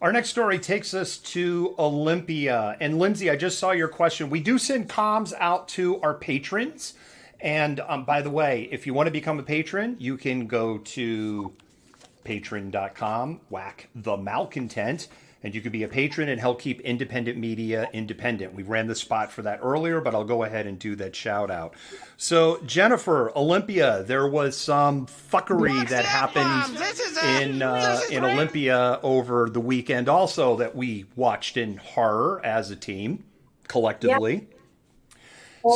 Our next story takes us to Olympia. And Lindsay, I just saw your question. We do send comms out to our patrons. And by the way, if you want to become a patron, you can go to patron.com, whack the Malcontent, and you could be a patron and help keep independent media independent. We ran the spot for that earlier, but I'll go ahead and do that shout out. So, Jennifer, Olympia, there was some fuckery that happened in Olympia over the weekend, also that we watched in horror as a team collectively.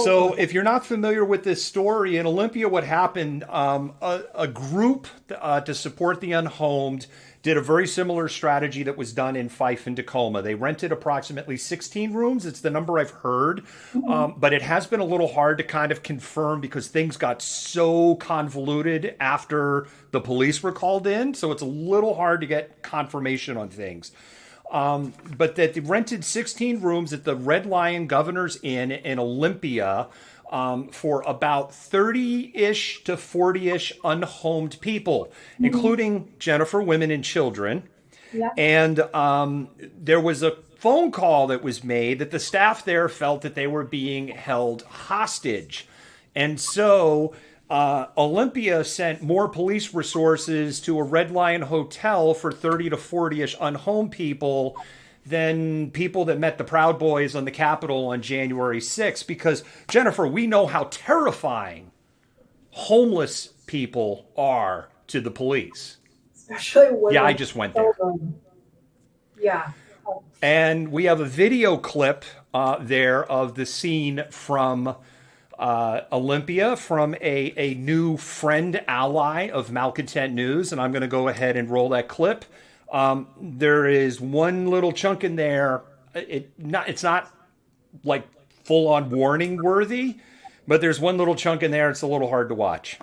So, if you're not familiar with this story, in Olympia, what happened, a group to support the unhomed did a very similar strategy that was done in Fife and Tacoma. They rented approximately 16 rooms. It's the number I've heard, but it has been a little hard to kind of confirm because things got so convoluted after the police were called in. So, it's a little hard to get confirmation on things. But that they rented 16 rooms at the Red Lion Governor's Inn in Olympia for about 30-ish to 40-ish unhomed people, including Jennifer, women, and children. Yeah. And there was a phone call that was made that the staff there felt that they were being held hostage. And so Olympia sent more police resources to a Red Lion hotel for 30 to 40-ish unhomed people than people that met the Proud Boys on the Capitol on January 6th. Because, Jennifer, we know how terrifying homeless people are to the police. Especially women. Yeah, I just went there. Yeah. And we have a video clip there of the scene from Olympia from a new friend ally of Malcontent News, and I'm going to go ahead and roll that clip. There is one little chunk in there. It's not like full on warning worthy, but there's one little chunk in there. It's a little hard to watch.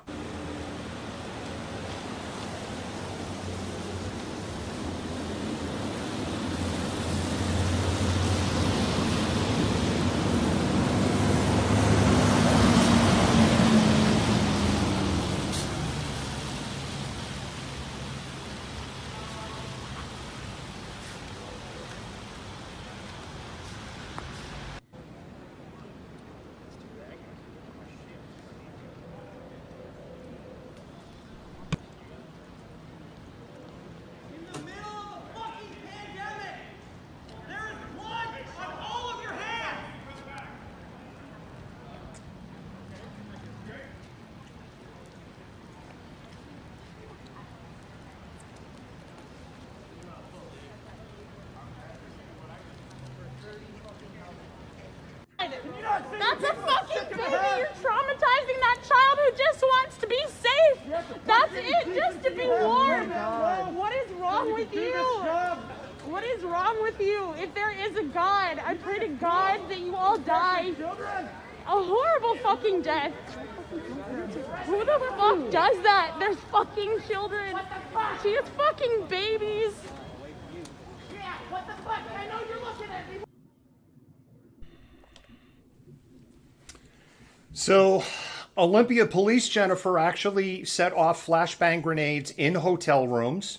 That's a fucking baby. You're traumatizing that child who just wants to be safe. That's it, just to be warm. What is wrong with you? What is wrong with you? If there is a God, I pray to God that you all die a horrible fucking death. Who the fuck does that? There's fucking children. She has fucking babies. Yeah, what the fuck? I know you're looking at me. So, Olympia police, Jennifer, actually set off flashbang grenades in hotel rooms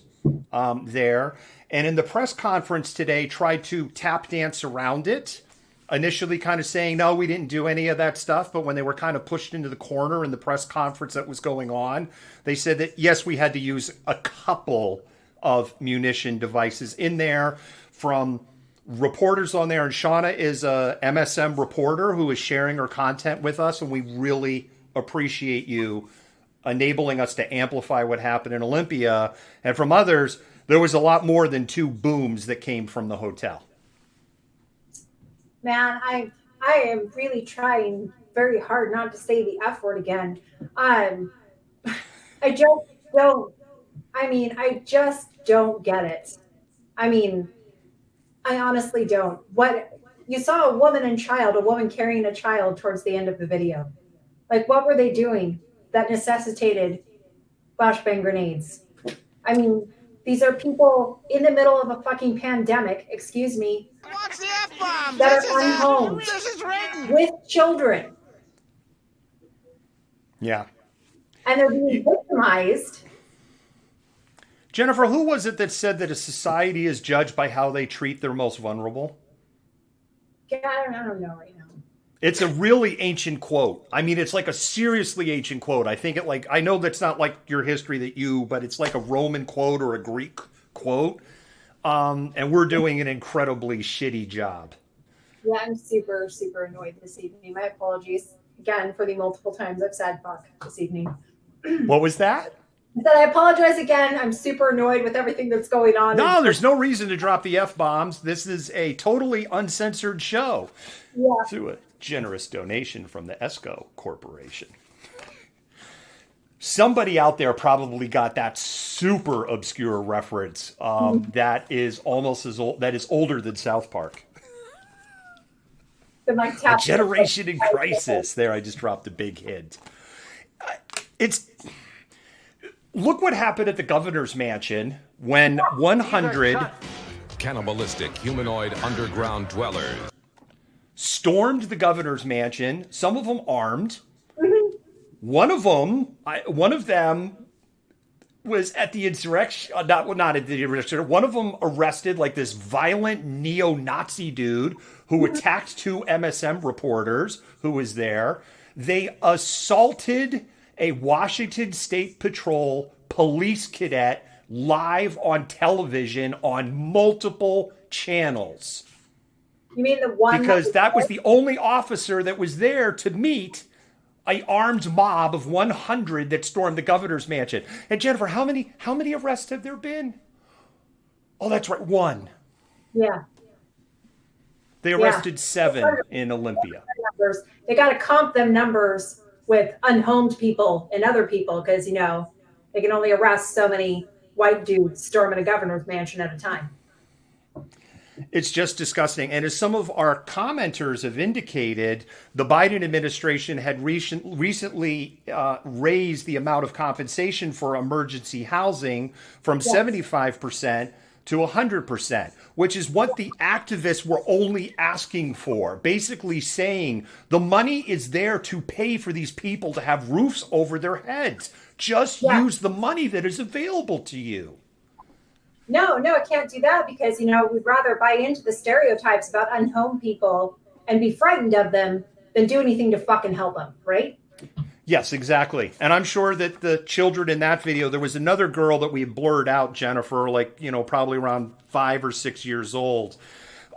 there. And in the press conference today, tried to tap dance around it. Initially kind of saying, no, we didn't do any of that stuff. But when they were kind of pushed into the corner in the press conference that was going on, they said that, yes, we had to use a couple of munition devices in there from reporters on there. And Shauna is a MSM reporter who is sharing her content with us. And we really appreciate you enabling us to amplify what happened in Olympia. And from others, there was a lot more than two booms that came from the hotel. Man, I am really trying very hard not to say the F word again. I just don't get it. I honestly don't. What you saw a woman carrying a child towards the end of the video. Like, what were they doing that necessitated flashbang grenades? These are people in the middle of a fucking pandemic, excuse me, What's the F-bomb? that are unhomed This is written. with children. Yeah. And they're being victimized. Jennifer, who was it that said that a society is judged by how they treat their most vulnerable? Yeah, I don't know right now. It's a really ancient quote. I mean, it's like a seriously ancient quote. I think I know that's not like your history but it's like a Roman quote or a Greek quote. And we're doing an incredibly shitty job. Yeah, I'm super, super annoyed this evening. My apologies again for the multiple times I've said fuck this evening. What was that? I said I apologize again. I'm super annoyed with everything that's going on. No, there's no reason to drop the F-bombs. This is a totally uncensored show. Yeah. Through a generous donation from the ESCO Corporation. Somebody out there probably got that super obscure reference that is almost as old, that is older than South Park. A generation in crisis. There, I just dropped a big hint. Look what happened at the governor's mansion when 100 cannibalistic humanoid underground dwellers stormed the governor's mansion, some of them armed. Mm-hmm. One of them was at the insurrection, not at the insurrection. One of them arrested like this violent neo-Nazi dude who attacked two MSM reporters who was there. They assaulted a Washington State Patrol police cadet live on television on multiple channels. You mean the one? Because that was the only officer that was there to meet an armed mob of 100 that stormed the governor's mansion. And Jennifer, how many arrests have there been? Oh, that's right, one. Yeah. They arrested 7 in Olympia. They got to comp them numbers with unhomed people and other people because, they can only arrest so many white dudes storming a governor's mansion at a time. It's just disgusting. And as some of our commenters have indicated, the Biden administration had recently raised the amount of compensation for emergency housing from 75% to 100%, which is what the activists were only asking for, basically saying the money is there to pay for these people to have roofs over their heads. Just use the money that is available to you. No, it can't do that because, we'd rather buy into the stereotypes about unhomed people and be frightened of them than do anything to fucking help them, right? Yes, exactly. And I'm sure that the children in that video, there was another girl that we blurred out, Jennifer, probably around 5 or 6 years old.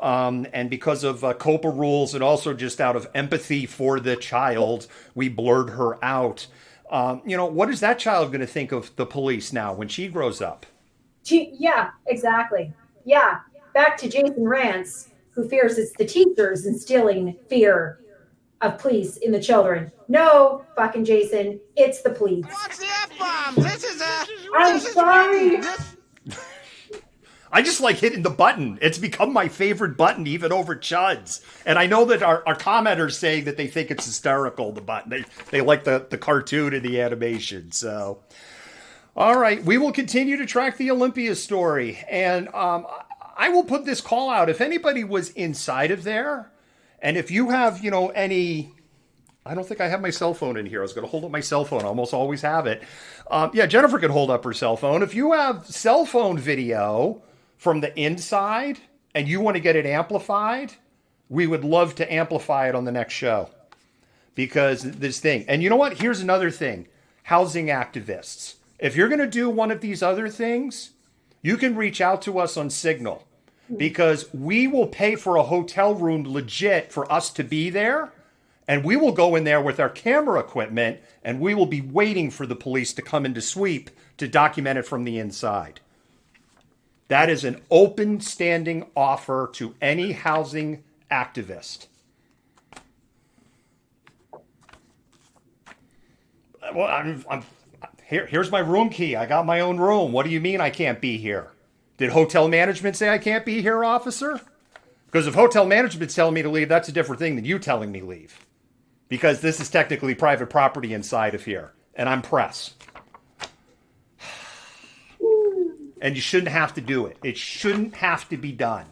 And because of COPA rules and also just out of empathy for the child, we blurred her out. What is that child going to think of the police now when she grows up? Yeah, exactly. Yeah. Back to Jason Rance, who fears it's the teachers instilling fear of police in the children. No, fucking Jason, it's the police. What's the F-bomb? I'm sorry. I just like hitting the button. It's become my favorite button, even over Chud's. And I know that our commenters saying that they think it's hysterical, the button. They like the cartoon and the animation. So, all right, we will continue to track the Olympia story. And I will put this call out. If anybody was inside of there, and if you have, any... I don't think I have my cell phone in here. I was going to hold up my cell phone. I almost always have it. Jennifer could hold up her cell phone. If you have cell phone video from the inside and you want to get it amplified, we would love to amplify it on the next show. Because this thing, and you know what? Here's another thing. Housing activists. If you're going to do one of these other things, you can reach out to us on Signal. Because we will pay for a hotel room legit for us to be there. And we will go in there with our camera equipment and we will be waiting for the police to come in to sweep to document it from the inside. That is an open standing offer to any housing activist. Well, here's my room key. I got my own room. What do you mean I can't be here? Did hotel management say I can't be here, officer? Because if hotel management's telling me to leave, that's a different thing than you telling me leave. Because this is technically private property inside of here. And I'm press. And you shouldn't have to do it. It shouldn't have to be done.